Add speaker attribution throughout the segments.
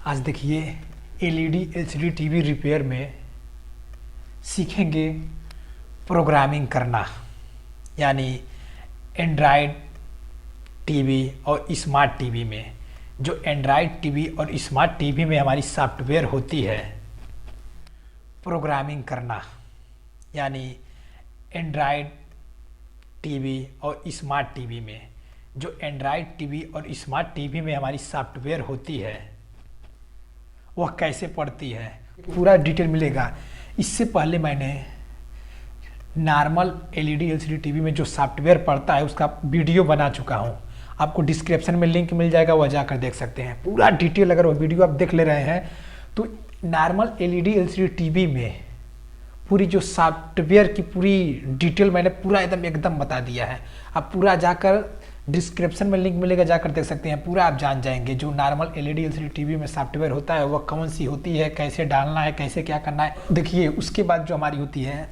Speaker 1: आज देखिए LED LCD TV repair में सीखेंगे प्रोग्रामिंग करना, यानी एंड्रॉयड टीवी और स्मार्ट टीवी में जो एंड्रॉयड टीवी और स्मार्ट टीवी में हमारी सॉफ्टवेयर होती है प्रोग्रामिंग करना, यानी एंड्रॉयड टीवी और स्मार्ट टीवी में जो एंड्रॉयड टीवी और स्मार्ट टीवी में हमारी सॉफ्टवेयर होती है वह कैसे पढ़ती है, पूरा डिटेल मिलेगा। इससे पहले मैंने नॉर्मल एलईडी एलसीडी टीवी में जो सॉफ्टवेयर पढ़ता है उसका वीडियो बना चुका हूँ, आपको डिस्क्रिप्शन में लिंक मिल जाएगा, वह जाकर देख सकते हैं पूरा डिटेल। अगर वह वीडियो आप देख ले रहे हैं तो नॉर्मल एलईडी एलसीडी टीवी में पूरी जो सॉफ्टवेयर की पूरी डिटेल मैंने पूरा एकदम बता दिया है। आप पूरा जाकर डिस्क्रिप्शन में लिंक मिलेगा, जाकर देख सकते हैं, पूरा आप जान जाएंगे जो नॉर्मल एलईडी एलसीडी टीवी में सॉफ्टवेयर होता है वह कौन सी होती है, कैसे डालना है, कैसे क्या करना है। देखिए उसके बाद जो हमारी होती है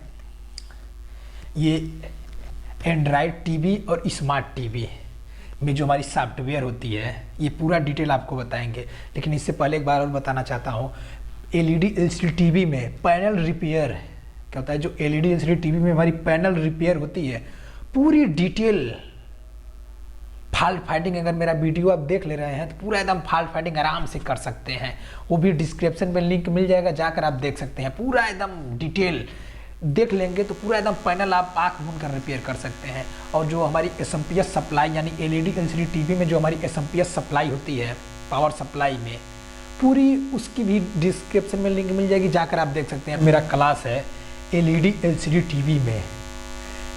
Speaker 1: ये एंड्रॉयड टीवी और स्मार्ट टीवी में जो हमारी सॉफ्टवेयर होती है ये पूरा डिटेल आपको बताएंगे। लेकिन इससे पहले एक बार और बताना चाहता हूँ, एलईडी एलसीडी टीवी में पैनल रिपेयर क्या होता है, जो एलईडी एलसीडी टीवी में हमारी पैनल रिपेयर होती है पूरी डिटेल फॉल्ट फाइंडिंग, अगर मेरा वीडियो आप देख ले रहे हैं तो पूरा एकदम फॉल्ट फाइंडिंग आराम से कर सकते हैं। वो भी डिस्क्रिप्शन में लिंक मिल जाएगा, जाकर आप देख सकते हैं, पूरा एकदम डिटेल देख लेंगे तो पूरा एकदम पैनल आप आँख मूंद कर रिपेयर कर सकते हैं। और जो हमारी एसएमपीएस सप्लाई यानी एलईडी एलसीडी टीवी में जो हमारी एसएमपीएस सप्लाई होती है पावर सप्लाई में, पूरी उसकी भी डिस्क्रिप्शन में लिंक मिल जाएगी, जाकर आप देख सकते हैं। मेरा क्लास है एलईडी एलसीडी टीवी में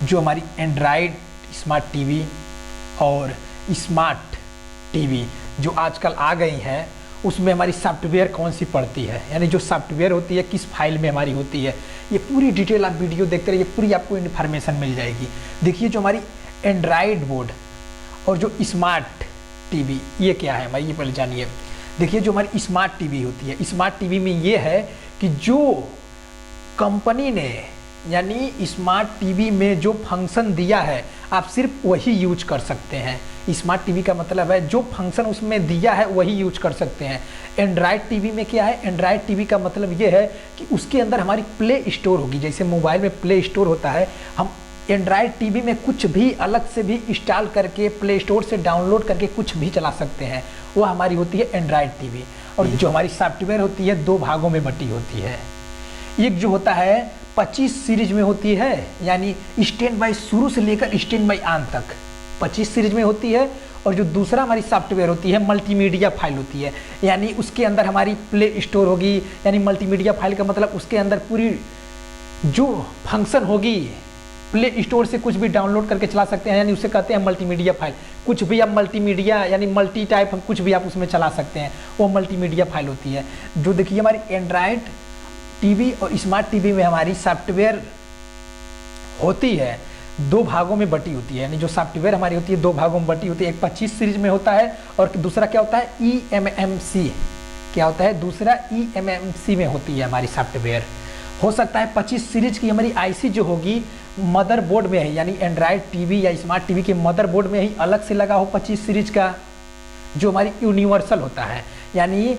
Speaker 1: जो हमारी एंड्रॉयड स्मार्ट टीवी और स्मार्ट टीवी जो आजकल आ गई हैं उसमें हमारी सॉफ्टवेयर कौन सी पड़ती है, यानी जो सॉफ्टवेयर होती है किस फाइल में हमारी होती है, ये पूरी डिटेल आप वीडियो देखते रहिए, पूरी आपको इन्फॉर्मेशन मिल जाएगी। देखिए जो हमारी एंड्रॉयड बोर्ड और जो स्मार्ट टीवी ये क्या है हमारी, ये पहले जानिए। देखिए जो हमारी स्मार्ट टीवी होती है, स्मार्ट टीवी में ये है कि जो कंपनी ने यानी स्मार्ट टीवी में जो फंक्शन दिया है आप सिर्फ वही यूज कर सकते हैं। स्मार्ट टीवी का मतलब है जो फंक्शन उसमें दिया है वही यूज कर सकते हैं। एंड्रॉयड टीवी में क्या है, एंड्रॉयड टीवी का मतलब ये है कि उसके अंदर हमारी प्ले स्टोर होगी, जैसे मोबाइल में प्ले स्टोर होता है, हम एंड्रॉयड टीवी में कुछ भी अलग से भी इंस्टॉल करके प्ले स्टोर से डाउनलोड करके कुछ भी चला सकते हैं, वो हमारी होती है एंड्रॉयड टीवी। और जो हमारी सॉफ्टवेयर होती है दो भागों में बटी होती है। एक जो होता है 25 सीरीज में होती है, यानी स्टैंड बाय शुरू से लेकर स्टैंड बाय आन तक 25 सीरीज में होती है। और जो दूसरा हमारी सॉफ्टवेयर होती है मल्टीमीडिया फाइल होती है, यानी उसके अंदर हमारी प्ले स्टोर होगी, यानी मल्टीमीडिया फाइल का मतलब उसके अंदर पूरी जो फंक्शन होगी प्ले स्टोर से कुछ भी डाउनलोड करके चला सकते हैं, यानी उसे कहते हैं मल्टीमीडिया फाइल। कुछ भी आप मल्टीमीडिया यानी मल्टी टाइप हम कुछ भी आप उसमें चला सकते हैं, वो मल्टीमीडिया फाइल होती है। जो देखिए हमारी एंड्रॉयड टीवी और स्मार्ट टीवी में हमारी सॉफ्टवेयर होती है दो भागों में बटी होती है, यानी जो सॉफ्टवेयर हमारी होती है दो भागों में बटी होती है। एक 25 सीरीज में होता है और दूसरा क्या होता है EMMC, क्या होता है दूसरा EMMC में होती है हमारी सॉफ्टवेयर। हो सकता है 25 सीरीज की हमारी आईसी जो होगी मदरबोर्ड में है, यानी एंड्रॉयड टीवी या स्मार्ट टीवी के मदरबोर्ड में ही अलग से लगा हो 25 सीरीज का, जो हमारी यूनिवर्सल होता है। यानी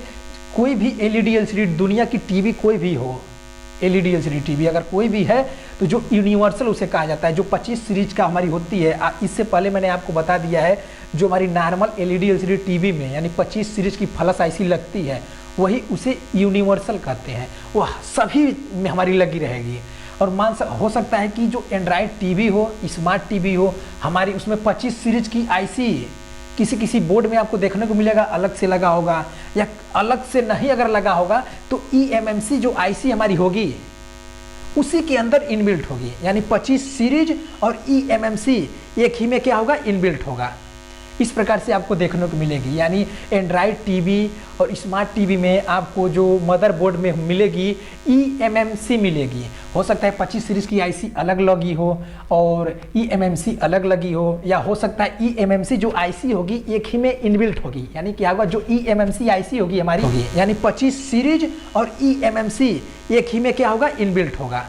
Speaker 1: कोई भी एलईडी एलसीडी दुनिया की टीवी कोई भी हो, एलईडी एलसीडी टीवी अगर कोई भी है तो जो यूनिवर्सल उसे कहा जाता है, जो 25 सीरीज का हमारी होती है। इससे पहले मैंने आपको बता दिया है जो हमारी नॉर्मल एलईडी एलसीडी टीवी में यानी 25 सीरीज की फ्लैश आईसी लगती है वही उसे यूनिवर्सल कहते हैं, वो सभी में हमारी लगी रहेगी। और हो सकता है कि जो एंड्रॉयड टीवी हो स्मार्ट टीवी हो हमारी उसमें 25 सीरीज की आईसी किसी बोर्ड में आपको देखने को मिलेगा अलग से लगा होगा, या अलग से नहीं अगर लगा होगा तो EMMC जो आईसी हमारी होगी उसी के अंदर इनबिल्ट होगी, यानी 25 सीरीज और EMMC एक ही में क्या होगा इनबिल्ट होगा। इस प्रकार से आपको देखने को मिलेगी, यानी एंड्रॉयड टीवी और स्मार्ट टीवी में आपको जो मदरबोर्ड में मिलेगी EMMC मिलेगी। हो सकता है 25 सीरीज की आईसी अलग लगी हो और EMMC अलग लगी हो, या हो सकता है EMMC जो आईसी होगी एक ही में इनबिल्ट होगी, यानी क्या होगा जो EMMC आईसी होगी हमारी होगी, यानी 25 सीरीज और EMMC एक ही में क्या होगा इनबिल्ट होगा।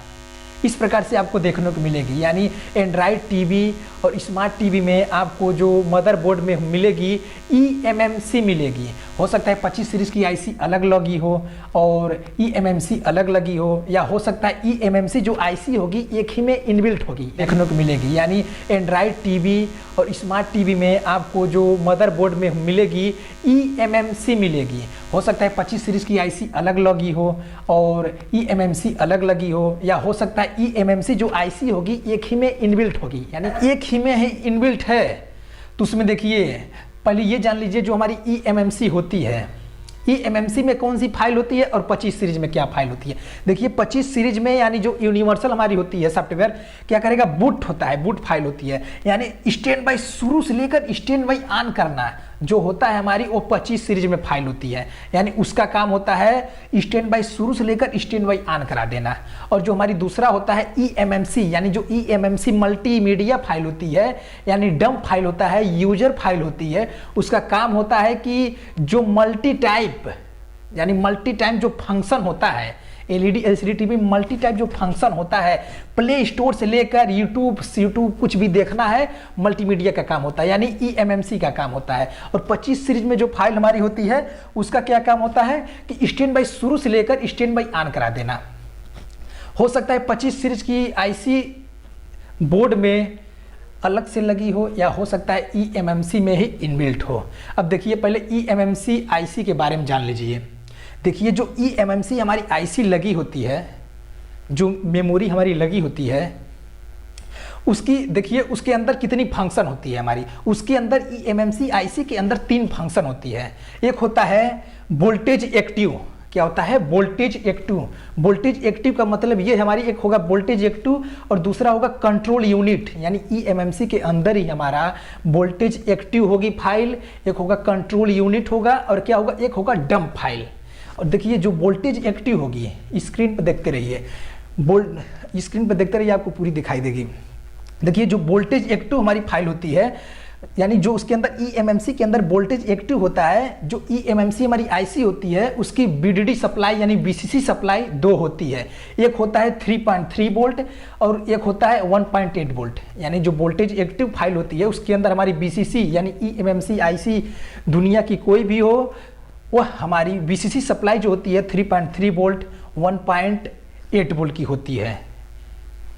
Speaker 1: इस प्रकार से आपको देखने को मिलेगी, यानी एंड्रॉयड टीवी और स्मार्ट टीवी में आपको जो मदरबोर्ड में मिलेगी eMMC मिलेगी। हो सकता है 25 सीरीज़ की आईसी अलग लगी हो और eMMC अलग लगी हो, या हो सकता है eMMC जो आईसी होगी एक ही में इनबिल्ट होगी देखने को मिलेगी। यानी एंड्रॉयड टीवी और स्मार्ट टीवी में आपको जो मदरबोर्ड में मिलेगी eMMC मिलेगी। हो सकता है 25 सीरीज़ की आईसी अलग लगी हो और eMMC अलग लगी हो, या हो सकता है eMMC जो आईसी होगी एक ही में इनबिल्ट होगी, यानी एक ही में है इनबिल्ट है। तो उसमें देखिए पहले ये जान लीजिए जो हमारी eMMC होती है, eMMC में कौन सी फाइल होती है और 25 सीरीज में क्या फाइल होती है। देखिए 25 सीरीज में यानी जो यूनिवर्सल हमारी होती है सॉफ्टवेयर क्या करेगा, बूट होता है, बूट फाइल होती है, यानी स्टैंड बाई शुरू से लेकर स्टैंड बाई ऑन करना जो होता है हमारी वो 25 सीरीज में फाइल होती है। यानी उसका काम होता है स्टैंड बाई शुरू से लेकर स्टैंड बाई ऑन करा देना। और जो हमारी दूसरा होता है eMMC, यानी जो eMMC मल्टीमीडिया फाइल होती है, यानी डंप फाइल होता है, यूजर फाइल होती है, उसका काम होता है कि जो मल्टी टाइप यानी मल्टी टाइप जो फंक्शन होता है LED LCD TV multi type जो फंक्शन होता है, प्ले स्टोर से लेकर यूट्यूब कुछ भी देखना है, मल्टीमीडिया का काम होता है, यानी eMMC का काम होता है। और 25 सीरीज में जो फाइल हमारी होती है उसका क्या काम होता है कि स्टैंड बाई शुरू से लेकर स्टैंड बाई ऑन करा देना। हो सकता है 25 सीरीज की आईसी बोर्ड में अलग से लगी हो, या हो सकता है eMMC में ही इनबिल्ट हो। अब देखिए पहले eMMC आईसी के बारे में जान लीजिए। देखिए जो eMMC हमारी आईसी लगी होती है, जो मेमोरी हमारी लगी होती है, उसकी देखिए उसके अंदर कितनी फंक्शन होती है हमारी। उसके अंदर eMMC आईसी के अंदर 3 फंक्शन होती है। एक होता है वोल्टेज एक्टिव। क्या होता है वोल्टेज एक्टिव। वोल्टेज एक्टिव का मतलब ये हमारी एक होगा वोल्टेज एक्टिव और दूसरा होगा कंट्रोल यूनिट, यानी eMMC के अंदर ही हमारा वोल्टेज एक्टिव होगी फाइल, एक होगा कंट्रोल यूनिट होगा और क्या होगा एक होगा डंप फाइल। और देखिए जो वोल्टेज एक्टिव होगी स्क्रीन पर देखते रहिए, स्क्रीन पर देखते रहिए आपको पूरी दिखाई देगी। देखिए जो वोल्टेज एक्टिव हमारी फाइल होती है, यानी जो उसके अंदर eMMC के अंदर वोल्टेज एक्टिव होता है, जो eMMC हमारी आईसी होती है उसकी VDD सप्लाई यानी VCC सप्लाई 2 होती है। एक होता है 3.3 वोल्ट और एक होता है 1.8 वोल्ट। यानी जो वोल्टेज एक्टिव फाइल होती है उसके अंदर हमारी VCC यानी eMMC आईसी दुनिया की कोई भी हो, वह हमारी VCC सप्लाई जो होती है 3.3 वोल्ट 1.8 वोल्ट की होती है।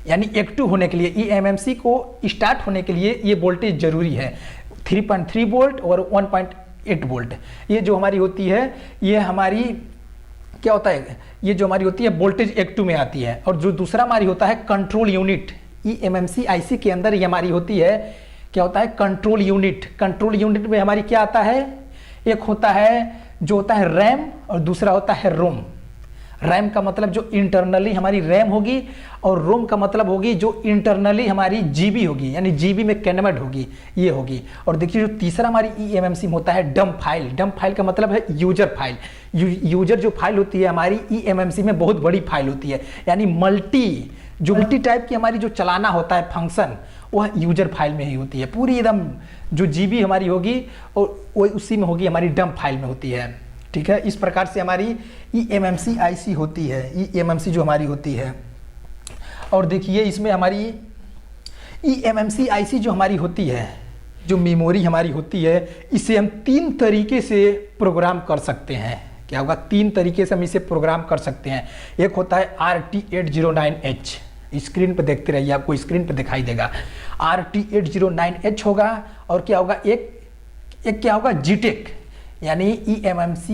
Speaker 1: यानी एक्टिव होने के लिए eMMC को स्टार्ट होने के लिए ये वोल्टेज जरूरी है 3.3 वोल्ट और 1.8 वोल्ट। ये जो हमारी होती है ये हमारी क्या होता है, ये जो हमारी होती है वोल्टेज एक्टिव में आती है। और जो दूसरा हमारी होता है कंट्रोल यूनिट, eMMC आईसी के अंदर ये हमारी होती है क्या होता है कंट्रोल यूनिट। कंट्रोल यूनिट में हमारी क्या आता है, एक होता है जो होता है रैम और दूसरा होता है रोम। रैम का मतलब जो इंटरनली हमारी रैम होगी और रोम का मतलब होगी जो इंटरनली हमारी जीबी होगी, यानी जीबी में कन्वर्ट होगी, ये होगी। और देखिए जो तीसरा हमारी eMMC में होता है डंप फाइल। डंप फाइल का मतलब है यूजर फाइल। यूजर जो फाइल होती है हमारी eMMC में बहुत बड़ी फाइल होती है, यानी मल्टी टाइप की हमारी जो चलाना होता है फंक्शन वह यूजर फाइल में ही होती है। पूरी एकदम जो जीबी हमारी होगी और वो उसी में होगी, हमारी डंप फाइल में होती है। ठीक है, इस प्रकार से हमारी eMMC आईसी होती है, eMMC जो हमारी होती है। और देखिए इसमें हमारी eMMC आईसी जो हमारी होती है, जो मेमोरी हमारी होती है, इसे हम 3 तरीके से प्रोग्राम कर सकते हैं। क्या होगा, 3 तरीके से हम इसे प्रोग्राम कर सकते हैं। एक होता है RT809H, स्क्रीन पर देखते रहिए आपको स्क्रीन पर दिखाई देगा। RT809H होगा और क्या होगा एक क्या होगा GTEC, यानी eMMC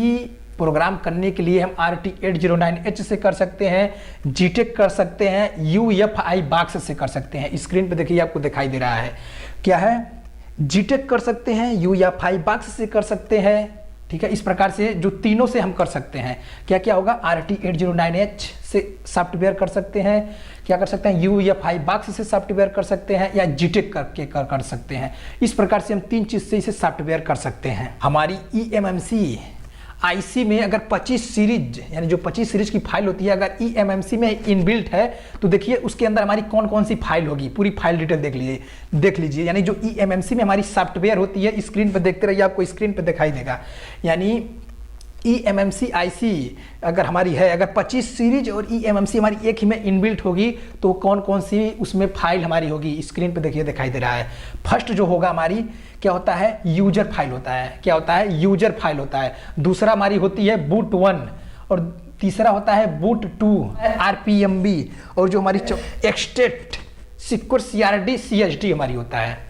Speaker 1: प्रोग्राम करने के लिए हम RT809H से कर सकते हैं, GTEC कर सकते हैं, UEFI बॉक्स से कर सकते हैं। स्क्रीन पे देखिए आपको दिखाई दे रहा है क्या है, GTEC कर सकते हैं, UEFI बॉक्स से कर सकते हैं। ठीक है, इस प्रकार से जो तीनों से हम कर सकते हैं। क्या क्या होगा, RT809H से सॉफ्टवेयर कर सकते हैं, क्या कर सकते हैं, UEFI बॉक्स से सॉफ्टवेयर कर सकते हैं, या GTEC करके कर सकते हैं। इस प्रकार से हम 3 चीज़ से इसे सॉफ्टवेयर कर सकते हैं। हमारी eMMC आईसी में अगर 25 सीरीज यानी जो 25 सीरीज की फाइल होती है अगर eMMC में इनबिल्ट है तो देखिए उसके अंदर हमारी कौन कौन सी फाइल होगी, पूरी फाइल डिटेल देख लीजिए। यानी जो eMMC में हमारी सॉफ्टवेयर होती है, स्क्रीन पर देखते रहिए आपको स्क्रीन पर दिखाई देगा। यानी eMMC IC अगर हमारी है, अगर 25 सीरीज और eMMC हमारी एक ही में इनबिल्ट होगी तो कौन कौन सी उसमें फाइल हमारी होगी, स्क्रीन पे देखिए दिखाई दे रहा है। फर्स्ट जो होगा हमारी क्या होता है, यूजर फाइल होता है। क्या होता है, यूजर फाइल होता है। दूसरा हमारी होती है बूट 1 और तीसरा होता है बूट 2 RPMB और जो हमारी एक्सटेट सिक्योर CRD CSD हमारी होता है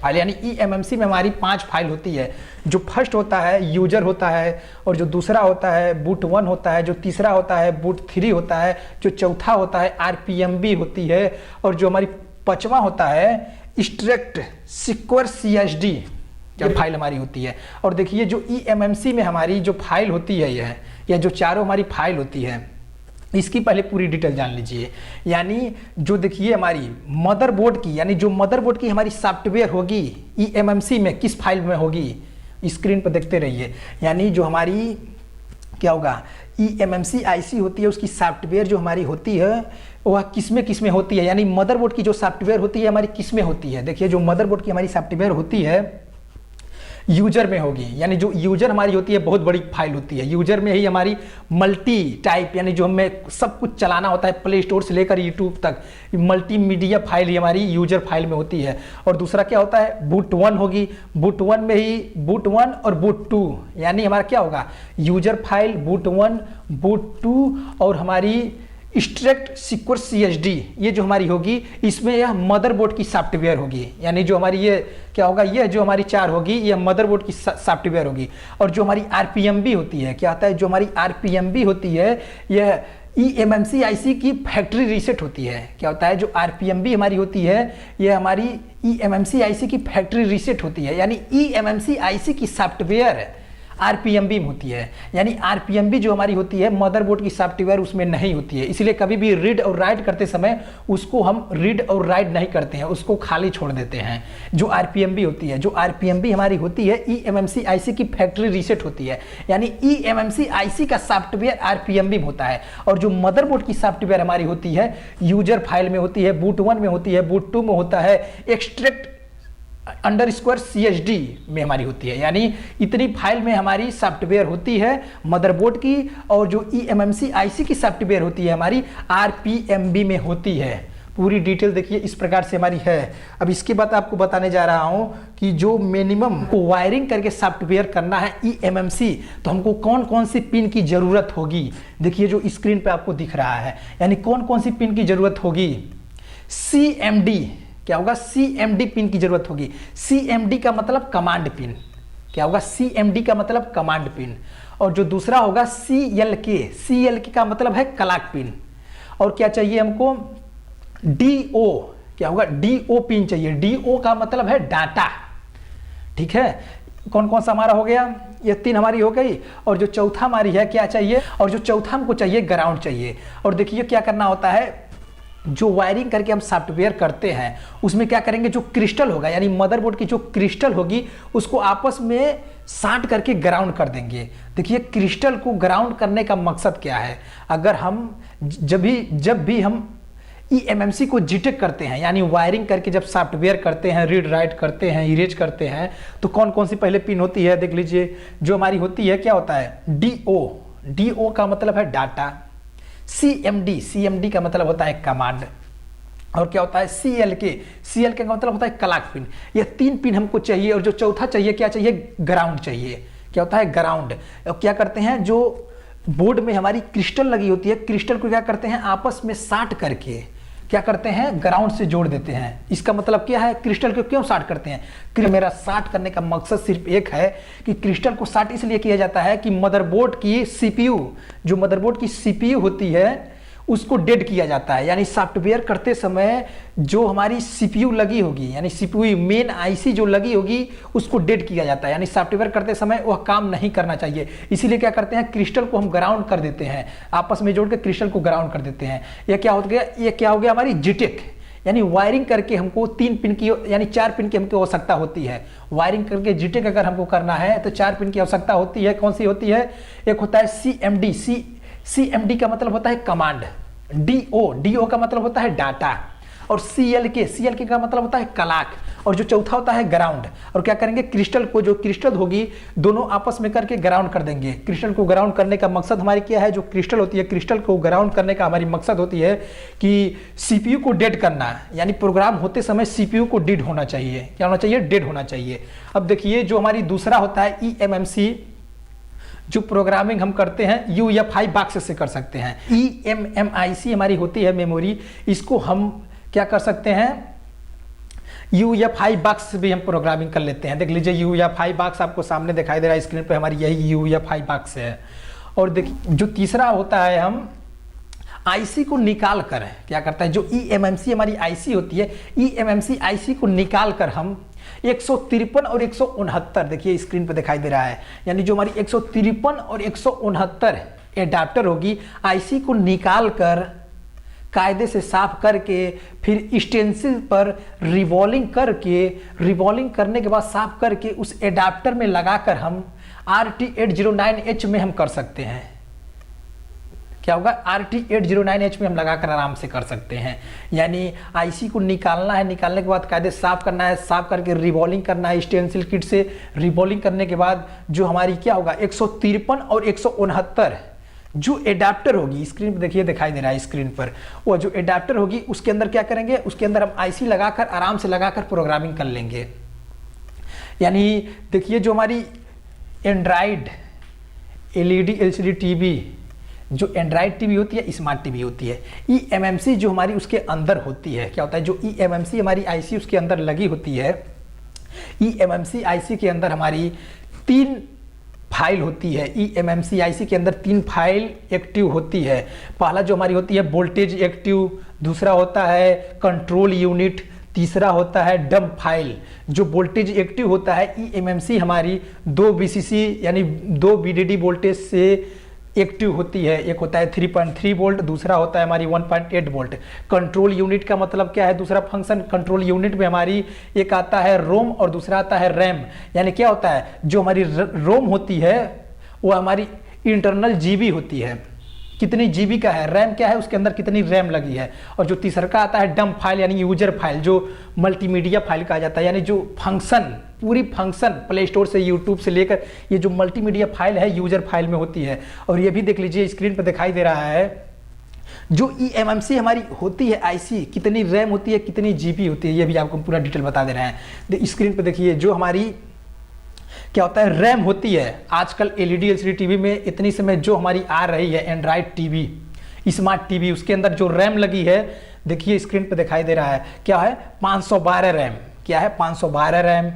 Speaker 1: फाइल। यानी eMMC में हमारी 5 फाइल होती है। जो फर्स्ट होता है यूजर होता है, और जो दूसरा होता है बूट 1 होता है, जो तीसरा होता है बूट 3 होता है, जो चौथा होता है RPMB होती है, और जो हमारी पांचवा होता है एक्सट्रैक्ट सिक्योर CSD जब फाइल हमारी होती है। और देखिए जो eMMC में हमारी जो फाइल होती है यह, या जो चारों हमारी फाइल होती है, इसकी पहले पूरी डिटेल जान लीजिए। यानी जो देखिए हमारी मदरबोर्ड की, यानी जो मदरबोर्ड की हमारी सॉफ्टवेयर होगी eMMC में किस फाइल में होगी, स्क्रीन पर देखते रहिए। यानी जो हमारी क्या होगा eMMC IC होती है, उसकी सॉफ्टवेयर जो हमारी होती है वह किस में होती है। यानी मदरबोर्ड की जो सॉफ्टवेयर होती है हमारी किस में होती है। देखिए जो मदरबोर्ड की हमारी सॉफ्टवेयर होती है यूजर में होगी। यानी जो यूजर हमारी होती है बहुत बड़ी फाइल होती है। यूजर में ही हमारी मल्टी टाइप, यानी जो हमें सब कुछ चलाना होता है प्ले स्टोर से लेकर यूट्यूब तक, मल्टीमीडिया फाइल ही हमारी यूजर फाइल में होती है। और दूसरा क्या होता है, बूट 1 होगी। बूट 1 में ही बूट 1 और बूट 2, यानी हमारा क्या होगा, यूजर फाइल बूट 1 बूट 2 और हमारी एक्सट्रैक्ट सिक्योर CSD ये जो हमारी होगी, इसमें यह मदरबोर्ड की सॉफ्टवेयर होगी। यानी जो हमारी ये क्या होगा, ये जो हमारी 4 होगी यह मदरबोर्ड की सॉफ्टवेयर होगी। और जो हमारी RPMB होती है, क्या आता है, जो हमारी RPMB होती है यह eMMC IC की फैक्ट्री रीसेट होती है। क्या होता है, जो RPMB हमारी होती है यह हमारी eMMC IC की फैक्ट्री रीसेट होती है। यानी eMMC IC की सॉफ्टवेयर RPMB में होती है। यानी RPMB जो हमारी होती है मदरबोर्ड की सॉफ्टवेयर उसमें नहीं होती है। इसलिए कभी भी रीड और राइट करते समय उसको हम रीड और राइट नहीं करते हैं, उसको खाली छोड़ देते हैं। जो RPMB होती है, जो RPMB हमारी होती है eMMC IC की फैक्ट्री रीसेट होती है। यानी eMMC IC का सॉफ्टवेयर RPMB में होता है। और जो मदरबोर्ड की सॉफ्टवेयर हमारी होती है यूजर फाइल में होती है, बूट 1 में होती है, बूट 2 में होता है, एक्सट्रैक्ट CSD में हमारी होती है। यानी इतनी फाइल में हमारी सॉफ्टवेयर होती है मदरबोर्ड की, और जो eMMC IC की सॉफ्टवेयर होती है हमारी RPMB में होती है। पूरी डिटेल देखिए इस प्रकार से हमारी है। अब इसके बाद आपको बताने जा रहा हूं कि जो मिनिमम को वायरिंग करके सॉफ्टवेयर करना है eMMC, तो हमको कौन कौन सी पिन की जरूरत होगी। देखिए जो स्क्रीन पे आपको दिख रहा है, यानी कौन कौन सी पिन की जरूरत होगी। CMD क्या होगा, CMD पिन की जरूरत होगी। CMD का मतलब कमांड पिन। क्या होगा, CMD का मतलब कमांड पिन। और जो दूसरा होगा CLK का मतलब है क्लॉक पिन। और क्या चाहिए हमको, DO, क्या होगा, DO पिन चाहिए। DO का मतलब है डाटा। ठीक है, कौन कौन सा हमारा हो गया, ये 3 हमारी हो गई। और जो चौथा हमारी है क्या चाहिए, और जो चौथा हमको चाहिए ग्राउंड चाहिए। और देखिए क्या करना होता है, जो वायरिंग करके हम सॉफ्टवेयर करते हैं उसमें क्या करेंगे, जो क्रिस्टल होगा यानी मदरबोर्ड की जो क्रिस्टल होगी उसको आपस में साट करके ग्राउंड कर देंगे। देखिए क्रिस्टल को ग्राउंड करने का मकसद क्या है, अगर हम जब भी हम eMMC को डिटेक्ट करते हैं, यानी वायरिंग करके जब सॉफ्टवेयर करते हैं, रीड राइट करते हैं, इरेज करते हैं, तो कौन कौन सी पहले पिन होती है देख लीजिए। जो हमारी होती है क्या होता है, DO का मतलब है डाटा। CMD का मतलब होता है कमांड। और क्या होता है CLK का मतलब होता है क्लॉक पिन। ये 3 पिन हमको चाहिए। और जो चौथा चाहिए क्या चाहिए, ग्राउंड चाहिए। क्या होता है, ग्राउंड। और क्या करते हैं, जो बोर्ड में हमारी क्रिस्टल लगी होती है, क्रिस्टल को क्या करते हैं आपस में साट करके क्या करते हैं, ग्राउंड से जोड़ देते हैं। इसका मतलब क्या है, क्रिस्टल को क्यों साट करते हैं, मेरा साट करने का मकसद सिर्फ एक है कि क्रिस्टल को साट इसलिए किया जाता है कि मदरबोर्ड की CPU, जो मदरबोर्ड की CPU होती है उसको डेड किया जाता है। यानी सॉफ्टवेयर करते समय जो हमारी CPU लगी होगी, यानी CPU मेन IC जो लगी होगी उसको डेड किया जाता है। यानी सॉफ्टवेयर करते समय वह काम नहीं करना चाहिए। इसीलिए क्या करते हैं, क्रिस्टल को हम ग्राउंड कर देते हैं, आपस में जोड़ के क्रिस्टल को ग्राउंड कर देते हैं। यह क्या हो गया, ये क्या हो गया हमारी जिटेक। यानी वायरिंग करके हमको 3 पिन की यानी 4 पिन की हमको आवश्यकता होती है। वायरिंग करके जिटेक अगर हमको करना है तो 4 पिन की आवश्यकता होती है। कौन सी होती है, एक होता है CMD का मतलब होता है कमांड। DO का मतलब होता है डाटा। और CLK का मतलब होता है क्लॉक। और जो चौथा होता है ग्राउंड। और क्या करेंगे, क्रिस्टल को, जो क्रिस्टल होगी दोनों आपस में करके ग्राउंड कर देंगे। क्रिस्टल को ग्राउंड करने का मकसद हमारी क्या है, जो क्रिस्टल होती है क्रिस्टल को ग्राउंड करने का हमारी मकसद होती है कि सीपीयू को डेड करना, यानी प्रोग्राम होते समय सीपीयू को डेड होना चाहिए। क्या होना चाहिए, डेड होना चाहिए। अब देखिए जो हमारी दूसरा होता है ईएमएमसी, जो प्रोग्रामिंग हम करते हैं यूएफआई बॉक्स से कर सकते हैं। ईएमएमआईसी हमारी होती है मेमोरी, इसको हम क्या कर सकते हैं, यूएफआई बॉक्स से भी हम प्रोग्रामिंग कर लेते हैं। देख लीजिए यूएफआई बॉक्स आपको सामने दिखाई दे रहा है स्क्रीन पे, हमारी यही यूएफआई बॉक्स है। और देखिए जो तीसरा होता है, हम आईसी को निकाल कर क्या करता है, जो ईएमएमसी हमारी आईसी होती है, ईएमएमसी आईसी को निकाल कर हम 153 और 169, देखिए स्क्रीन पे दिखाई दे रहा है, यानी जो हमारी 153 और 169 एडाप्टर होगी, आईसी को निकाल कर कायदे से साफ करके फिर स्टेंसिल पर रिवॉल्विंग करके, रिवॉल्विंग करने के बाद साफ करके उस एडाप्टर में लगाकर हम RT809H में हम कर सकते हैं। क्या होगा, RT809H में हम लगाकर आराम से कर सकते हैं। यानी आईसी को निकालना है, निकालने के बाद कायदे साफ करना है, साफ करके रिवॉल्विंग करना है स्टेंसिल किट से। रिवॉल्विंग करने के बाद जो हमारी क्या होगा 153 और 169 जो एडाप्टर होगी, स्क्रीन पर देखिए दिखाई दे रहा है स्क्रीन पर, वो जो एडाप्टर होगी उसके अंदर क्या करेंगे, उसके अंदर हम आईसी लगाकर आराम से लगाकर प्रोग्रामिंग कर लेंगे। यानी देखिए जो हमारी एंड्राइड एलईडी एलसीडी टीवी, जो एंड्राइड टीवी होती है स्मार्ट टीवी होती है, ईएमएमसी जो हमारी उसके अंदर होती है, क्या होता है, जो ईएमएमसी हमारी आईसी उसके अंदर लगी होती है, ईएमएमसी आईसी के अंदर हमारी 3 फाइल होती है। ईएमएमसी आईसी के अंदर 3 फाइल एक्टिव होती है। पहला जो हमारी होती है वोल्टेज एक्टिव, दूसरा होता है कंट्रोल यूनिट, तीसरा होता है डंप फाइल। जो वोल्टेज एक्टिव होता है ईएमएमसी हमारी 2 वीसीसी यानी 2 वीडीडी वोल्टेज से एक्टिव होती है। एक होता है 3.3 वोल्ट, दूसरा होता है हमारी 1.8 वोल्ट। कंट्रोल यूनिट का मतलब क्या है, दूसरा फंक्शन कंट्रोल यूनिट में हमारी एक आता है रोम और दूसरा आता है रैम। यानी क्या होता है, जो हमारी रोम होती है वो हमारी इंटरनल जीबी होती है, कितनी जीबी का है, रैम क्या है उसके अंदर कितनी रैम लगी है। और जो तीसरा का आता है डंप फाइल यानी यूजर फाइल, जो मल्टीमीडिया फाइल कहा जाता है, यानी जो फंक्शन पूरी फंक्शन प्ले स्टोर से यूट्यूब से लेकर ये जो मल्टीमीडिया फाइल है यूजर फाइल में होती है। और ये भी देख लीजिए स्क्रीन पर दिखाई दे रहा है, जो ईएमएमसी हमारी होती है आईसी, कितनी रैम होती है, कितनी जीबी होती है, ये भी आपको पूरा डिटेल बता दे रहे हैं। स्क्रीन पर देखिए जो हमारी क्या होता है रैम होती है, आजकल एलईडी एलसीडी टीवी में इतनी समय जो हमारी आ रही है एंड्राइड टीवी स्मार्ट टीवी, उसके अंदर जो रैम लगी है देखिए स्क्रीन पे दिखाई दे रहा है, क्या है 512 रैम, क्या है 512 रैम,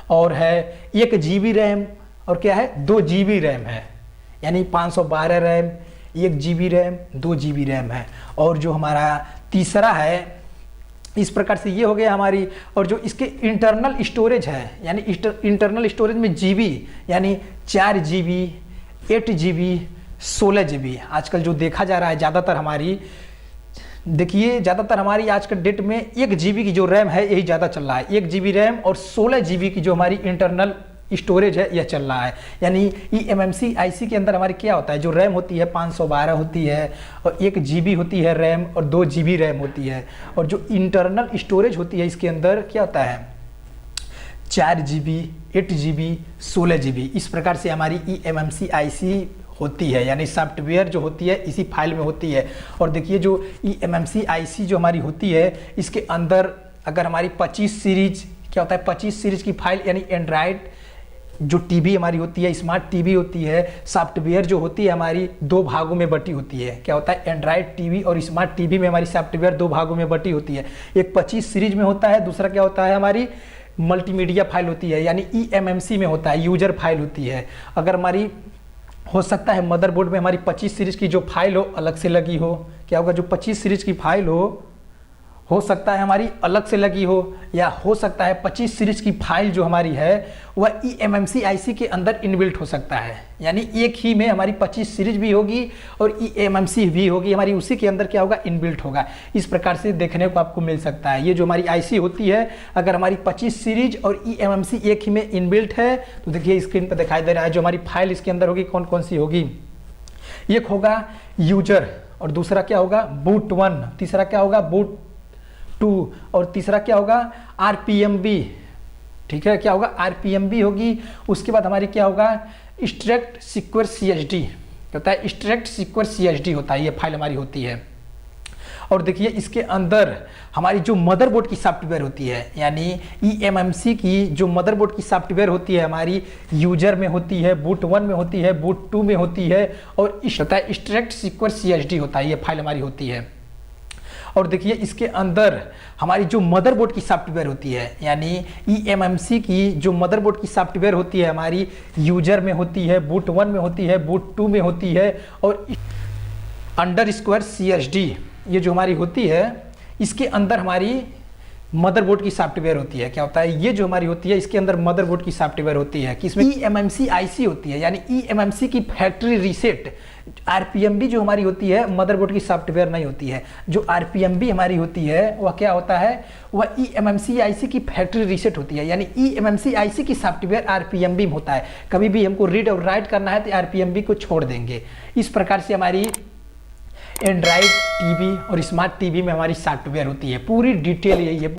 Speaker 1: और है 1 GB रैम, और क्या है 2 GB रैम है। यानी 512 RAM, 1 GB RAM, 2 GB RAM है। और जो हमारा तीसरा है, इस प्रकार से ये हो गया हमारी। और जो इसके इंटरनल स्टोरेज है, यानी इंटरनल स्टोरेज में जीबी, यानी 4 GB, 8 GB, 16 GB आजकल जो देखा जा रहा है ज़्यादातर हमारी, देखिए ज़्यादातर हमारी आज के डेट में 1 GB की जो रैम है यही ज़्यादा चल रहा है। 1 GB रैम और 16 GB की जो हमारी इंटरनल स्टोरेज है यह चल रहा है। यानी ईएमएमसी आईसी के अंदर हमारी क्या होता है, जो रैम होती है 512 होती है, और 1 GB होती है रैम, और 2 GB रैम होती है। और जो इंटरनल स्टोरेज होती है इसके अंदर क्या होता है 4 GB, 8 GB, 16 GB। इस प्रकार से हमारी ईएमएमसी आईसी होती है, यानी सॉफ्टवेयर जो होती है इसी फाइल में होती है। और देखिए जो ईएमएमसी आईसी जो हमारी होती है इसके अंदर अगर हमारी 25 सीरीज, क्या होता है 25 सीरीज की फाइल, यानी एंड्राइड जो टीवी हमारी होती है स्मार्ट टीवी होती है, सॉफ्टवेयर जो होती है हमारी 2 भागों में बटी होती है। क्या होता है एंड्राइड टीवी और स्मार्ट टीवी में हमारी सॉफ्टवेयर 2 भागों में बटी होती है। एक 25 सीरीज में होता है, दूसरा क्या होता है हमारी मल्टीमीडिया फाइल होती है, यानी ईएमएमसी में होता है यूजर फाइल होती है। अगर हमारी हो सकता है मदरबोर्ड में हमारी 25 सीरीज की जो फाइल हो अलग से लगी हो, क्या होगा जो 25 सीरीज की फाइल हो सकता है हमारी अलग से लगी हो, या हो सकता है 25 सीरीज की फाइल जो हमारी है वह ईएमएमसी आईसी के अंदर इनबिल्ट हो सकता है। यानी एक ही में हमारी 25 सीरीज भी होगी और ईएमएमसी भी होगी, हमारी उसी के अंदर क्या होगा इनबिल्ट होगा। इस प्रकार से देखने को आपको मिल सकता है। ये जो हमारी आईसी होती है अगर हमारी 25 सीरीज और ईएमएमसी एक ही में इनबिल्ट है तो देखिए स्क्रीन पर दिखाई दे रहा है जो हमारी फाइल इसके अंदर होगी कौन कौन सी होगी। एक होगा यूजर, और दूसरा क्या होगा बूट 1, तीसरा क्या होगा बूट 2 और तीसरा क्या होगा RPMB, ठीक है, क्या होगा RPMB होगी। उसके बाद हमारी क्या होगा स्ट्रक्ट सिक्वेंस CSD होता है, स्ट्रक्ट सिक्वेंस CSD होता है, ये फाइल हमारी होती है। और देखिए इसके अंदर हमारी जो मदरबोर्ड की सॉफ्टवेयर होती है, यानी eMMC की जो मदरबोर्ड की सॉफ्टवेयर होती है हमारी यूजर में होती है, बूट 1 में होती है, बूट 2 में होती है, और होता है स्ट्रक्ट सिक्वेंस CSD होता है, ये फाइल हमारी होती है। और देखिए इसके अंदर हमारी जो मदरबोर्ड की सॉफ्टवेयर होती है, यानी eMMC की जो मदरबोर्ड की सॉफ्टवेयर होती है हमारी यूजर में होती है, बूट 1 में होती है, बूट 2 में होती है, और अंडरस्कोर CSD ये जो हमारी होती है इसके अंदर हमारी मदरबोर्ड की सॉफ्टवेयर होती है। क्या होता है ये जो हमारी होती है इसके अंदर मदरबोर्ड की सॉफ्टवेयर होती है कि इसमें eMMC IC होती है, यानी eMMC की फैक्ट्री रीसेट। RPMB जो हमारी होती है मदरबोर्ड की सॉफ्टवेयर नहीं होती है, जो RPMB हमारी होती है वह क्या होता है, वह eMMC IC की फैक्ट्री रीसेट होती है, यानी eMMC IC की सॉफ्टवेयर RPMB में होता है। कभी भी हमको रीड और राइट करना है तो RPMB को छोड़ देंगे। इस प्रकार से हमारी एंड्रॉइड टीवी और स्मार्ट टीवी में हमारी सॉफ्टवेयर होती है, पूरी डिटेल यही है।